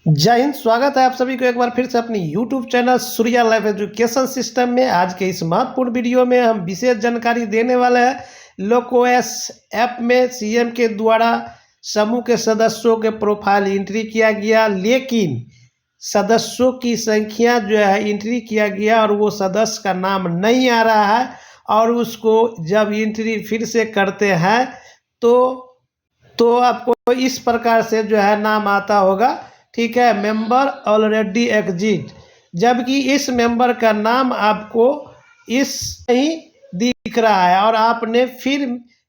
जय हिंद। स्वागत है आप सभी को एक बार फिर से अपनी YouTube channel Surya life education system में। आज के इस महत्वपूर्ण वीडियो में हम विशेष जानकारी देने वाले हैं। लोकोएस ऐप में सीएम के द्वारा समूह के सदस्यों के प्रोफाइल एंट्री किया गया, लेकिन सदस्यों की संख्या जो है एंट्री किया गया और वो सदस्य का नाम नहीं आ रहा है। और उसको जब एंट्री फिर से करते हैं तो आपको इस प्रकार से जो है नाम आता होगा, ठीक है, मेंबर ऑलरेडी एग्जिट। जबकि इस मेंबर का नाम आपको इस नहीं दिख रहा है और आपने फिर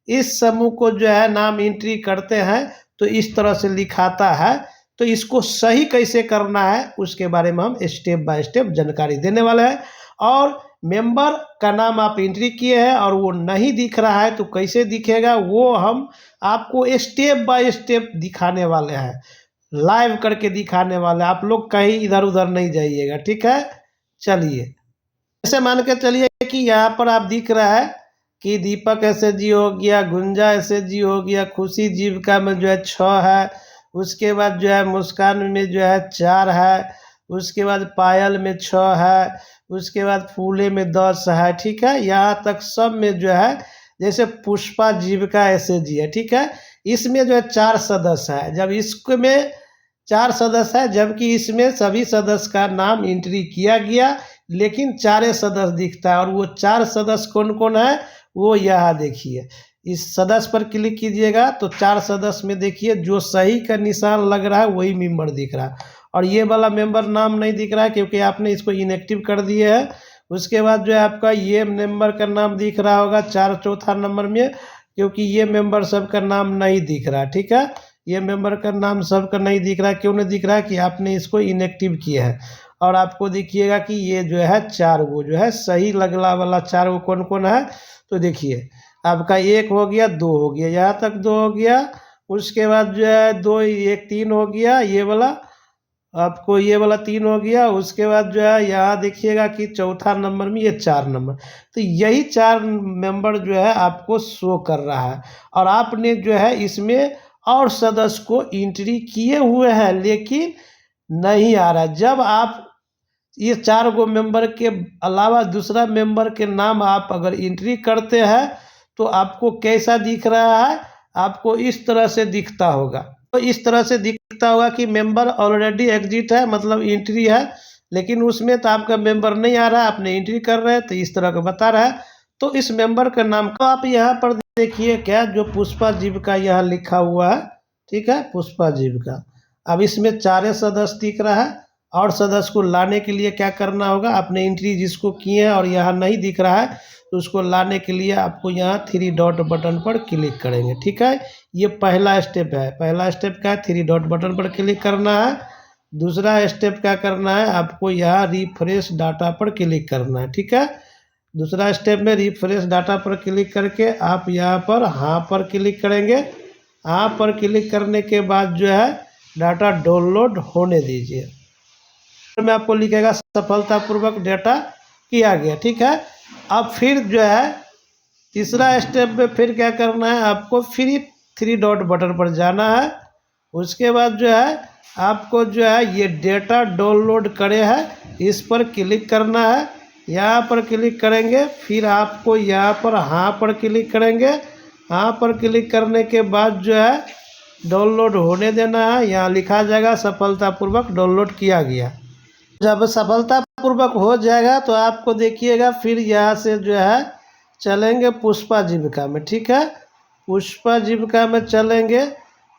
इस समूह को जो है नाम एंट्री करते हैं तो इस तरह से लिखाता है। तो इसको सही कैसे करना है उसके बारे में हम स्टेप बाय स्टेप जानकारी देने वाले हैं। और मेंबर का नाम आप एंट्री किए हैं और वो नहीं दिख रहा है तो कैसे दिखेगा वो हम आपको स्टेप बाय स्टेप दिखाने वाले हैं, लाइव करके दिखाने वाले। आप लोग कहीं इधर उधर नहीं जाइएगा, ठीक है। चलिए, ऐसे मान के चलिए कि यहाँ पर आप दिख रहा है कि दीपक SHG हो गया, गुंजा SHG हो गया, खुशी जीविका में जो है 6 है, उसके बाद जो है मुस्कान में जो है 4 है, उसके बाद पायल में 6 है, उसके बाद फूले में 10 है, ठीक है। यहाँ तक सब में जो है, जैसे पुष्पा जीविका SHG है, ठीक है, इसमें जो है 4 सदस्य है। जब इसमें 4 सदस्य है, जबकि इसमें सभी सदस्य का नाम एंट्री किया गया, लेकिन 4 सदस्य दिखता है। और वो 4 सदस्य कौन कौन है वो यहाँ देखिए। इस सदस्य पर क्लिक कीजिएगा तो 4 सदस्य में देखिए जो सही का निशान लग रहा है वही मेंबर दिख रहा है। और ये वाला मेंबर नाम नहीं दिख रहा है क्योंकि आपने इसको इनएक्टिव कर दिए है। उसके बाद जो है आपका ये मेंबर का नाम दिख रहा होगा 4 चौथा नंबर में, क्योंकि ये मेंबर सबका नाम नहीं दिख रहा, ठीक है। ये मेंबर का नाम सबका नहीं दिख रहा है। क्यों नहीं दिख रहा है कि आपने इसको इनएक्टिव किया है। और आपको दिखिएगा कि ये जो है 4 वो जो है सही लगला वाला 4 वो कौन कौन है। तो देखिए आपका 1 हो गया, 2 हो गया, यहाँ तक 2 हो गया। उसके बाद जो है 2 1 3 हो गया, ये वाला आपको ये वाला 3 हो गया। उसके बाद जो है यहाँ देखिएगा कि चौथा नंबर में ये 4 नंबर। तो यही 4 मेंबर जो है आपको शो कर रहा है। और आपने जो है इसमें और सदस्य को एंट्री किए हुए हैं लेकिन नहीं आ रहा। जब आप ये 4 गो मेंबर के अलावा दूसरा मेंबर के नाम आप अगर एंट्री करते हैं तो आपको कैसा दिख रहा है, आपको इस तरह से दिखता होगा। तो इस तरह से दिखता होगा कि मेंबर ऑलरेडी एग्जिट है, मतलब एंट्री है, लेकिन उसमें तो आपका मेंबर नहीं आ रहा है, आपने एंट्री कर रहे हैं तो इस तरह का बता रहा है। तो इस मेंबर का नाम को आप यहाँ पर देखिए, क्या जो पुष्पा जीविका यहाँ लिखा हुआ है, ठीक है, पुष्पा जीविका। अब इसमें 4 सदस्य दिख रहा है और सदस्य को लाने के लिए क्या करना होगा, आपने एंट्री जिसको किए हैं और यहाँ नहीं दिख रहा है तो उसको लाने के लिए आपको यहाँ 3 डॉट बटन पर क्लिक करेंगे, ठीक है। ये पहला स्टेप है। पहला स्टेप क्या है, 3 डॉट बटन पर क्लिक करना है। दूसरा स्टेप क्या करना है, आपको यहाँ रिफ्रेश डाटा पर क्लिक करना है, ठीक है। दूसरा स्टेप में रिफ्रेश डाटा पर क्लिक करके आप यहाँ पर हाँ पर क्लिक करेंगे। हाँ पर क्लिक करने के बाद जो है डाटा डाउनलोड होने दीजिए। में आपको लिखेगा सफलतापूर्वक डाटा किया गया, ठीक है। अब फिर जो है तीसरा स्टेप में फिर क्या करना है, आपको फिर 3 डॉट बटन पर जाना है। उसके बाद जो है आपको जो है ये डेटा डाउनलोड करे है इस पर क्लिक करना है। यहाँ पर क्लिक करेंगे, फिर आपको यहाँ पर हाँ पर क्लिक करेंगे। हाँ पर क्लिक करने के बाद जो है डाउनलोड होने देना है। यहाँ लिखा जाएगा सफलतापूर्वक डाउनलोड किया गया। जब सफलतापूर्वक हो जाएगा तो आपको देखिएगा फिर यहाँ से जो है चलेंगे पुष्पा जीविका में, ठीक है। पुष्पा जीविका में चलेंगे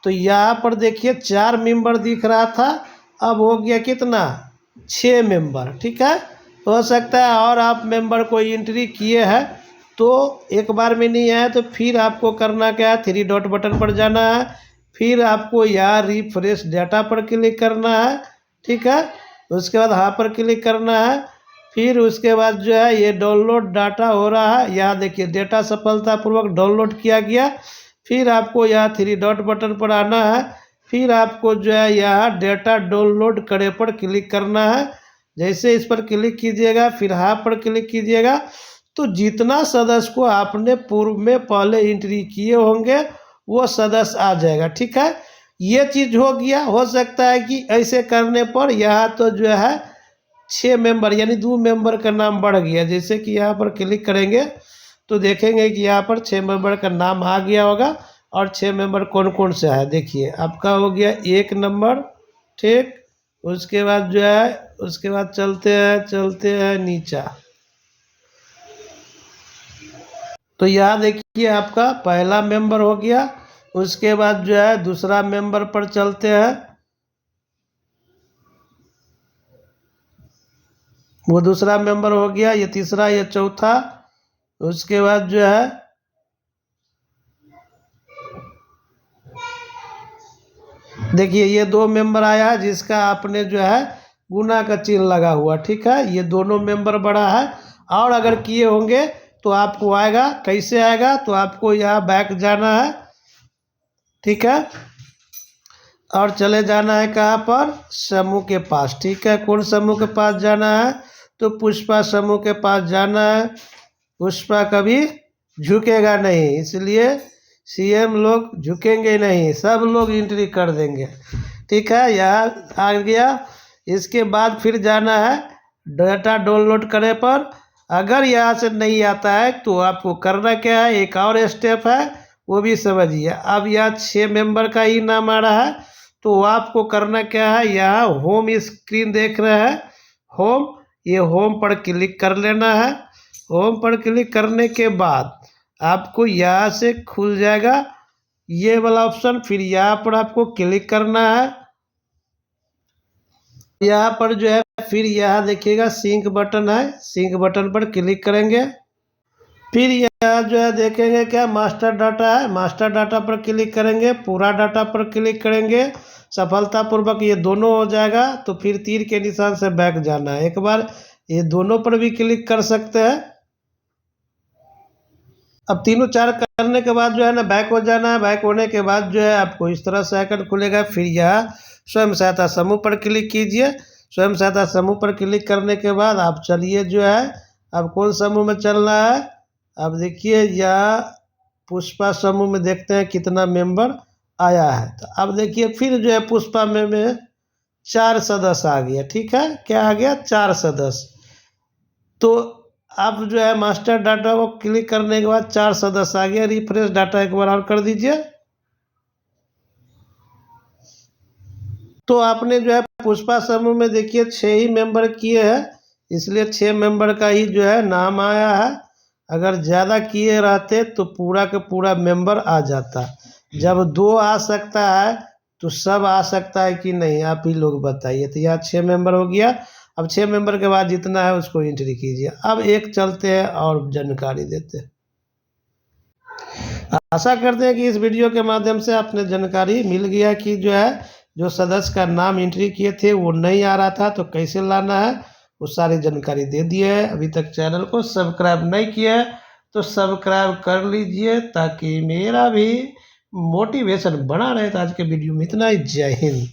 तो यहाँ पर देखिए 4 मेंबर दिख रहा था, अब हो गया कितना, 6 मेंबर, ठीक है। हो सकता है और आप मेंबर को एंट्री किए हैं तो एक बार में नहीं आया तो फिर आपको करना क्या है, 3 डॉट बटन पर जाना है। फिर आपको यहाँ रिफ्रेश डाटा पर क्लिक करना है, ठीक है। उसके बाद हाँ पर क्लिक करना है। फिर उसके बाद जो है ये डाउनलोड डाटा हो रहा है, यहाँ देखिए डेटा सफलतापूर्वक डाउनलोड किया गया। फिर आपको यहाँ 3 डॉट बटन पर आना है। फिर आपको जो है यहाँ डेटा डाउनलोड करे पर क्लिक करना है। जैसे इस पर क्लिक कीजिएगा फिर हाँ पर क्लिक कीजिएगा तो जितना सदस्य को आपने पूर्व में पहले एंट्री किए होंगे वो सदस्य आ जाएगा, ठीक है। ये चीज़ हो गया। हो सकता है कि ऐसे करने पर यहाँ तो जो है 6 मेंबर यानी 2 मेंबर का नाम बढ़ गया। जैसे कि यहाँ पर क्लिक करेंगे तो देखेंगे कि यहाँ पर 6 मेंबर का नाम आ गया होगा। और 6 मेंबर कौन कौन सा है देखिए, आपका हो गया 1 नंबर, ठीक। उसके बाद जो है, उसके बाद चलते हैं नीचा। तो यहाँ देखिए आपका पहला मेंबर हो गया। उसके बाद जो है दूसरा मेंबर पर चलते हैं, वो दूसरा मेंबर हो गया। ये तीसरा, ये चौथा। उसके बाद जो है देखिए ये 2 मेंबर आया है जिसका आपने जो है गुना का चिन्ह लगा हुआ, ठीक है। ये दोनों मेंबर बड़ा है। और अगर किए होंगे तो आपको आएगा, कैसे आएगा, तो आपको यहाँ बैक जाना है, ठीक है। और चले जाना है कहाँ पर, समूह के पास, ठीक है। कौन समूह के पास जाना है, तो पुष्पा समूह के पास जाना है। पुष्पा कभी झुकेगा नहीं, इसलिए सीएम लोग झुकेंगे नहीं, सब लोग एंट्री कर देंगे, ठीक है। यहाँ आ गया। इसके बाद फिर जाना है डाटा डाउनलोड करने पर। अगर यहाँ से नहीं आता है तो आपको करना क्या है, एक और स्टेप है, वो भी समझिए। अब यहाँ 6 मेंबर का ही नाम आ रहा है, तो आपको करना क्या है, यहाँ होम स्क्रीन देख रहे हैं, होम, ये होम पर क्लिक कर लेना है। होम पर क्लिक करने के बाद आपको यहाँ से खुल जाएगा ये वाला ऑप्शन। फिर यहाँ पर आपको क्लिक करना है। यहाँ पर जो है फिर यहाँ देखिएगा सिंक बटन है, सिंक बटन पर क्लिक करेंगे। फिर यहाँ जो है देखेंगे क्या, मास्टर डाटा है, मास्टर डाटा पर क्लिक करेंगे। पूरा डाटा पर क्लिक करेंगे, सफलतापूर्वक ये दोनों हो जाएगा। तो फिर तीर के निशान से बैक जाना है। एक बार ये दोनों पर भी क्लिक कर सकते हैं। अब तीनों चार करने के बाद जो है ना बैक हो जाना है। बैक होने के बाद जो है आपको इस तरह से आइकन खुलेगा। फिर यहाँ स्वयं सहायता समूह पर क्लिक कीजिए। स्वयं सहायता समूह पर क्लिक करने के बाद आप चलिए जो है, अब कौन समूह में चलना है। अब देखिए यहाँ पुष्पा समूह में देखते हैं कितना मेंबर आया है। तो अब देखिए फिर जो है पुष्पा में 4 सदस्य आ गया, ठीक है। क्या आ गया, 4 सदस्य। तो आप जो है मास्टर डाटा को क्लिक करने के बाद 4 सदस्य आ गया। रिफ्रेश डाटा एक बार और कर दीजिए। तो आपने जो है पुष्पा समूह में देखिए 6 ही मेंबर किए हैं, इसलिए 6 मेंबर का ही जो है नाम आया है। अगर ज़्यादा किए रहते तो पूरा का पूरा मेंबर आ जाता। जब 2 आ सकता है तो सब आ सकता है कि नहीं, आप ही लोग बताइए। तो यहाँ 6 मेंबर हो गया। अब 6 मेंबर के बाद जितना है उसको एंट्री कीजिए। अब एक चलते हैं और जानकारी देते हैं। आशा करते हैं कि इस वीडियो के माध्यम से आपने जानकारी मिल गया कि जो है जो सदस्य का नाम एंट्री किए थे वो नहीं आ रहा था, तो कैसे लाना है वो सारी जानकारी दे दिए है। अभी तक चैनल को सब्सक्राइब नहीं किया है तो सब्सक्राइब कर लीजिए, ताकि मेरा भी मोटिवेशन बना रहे। तो आज के वीडियो में इतना ही। जय हिंद।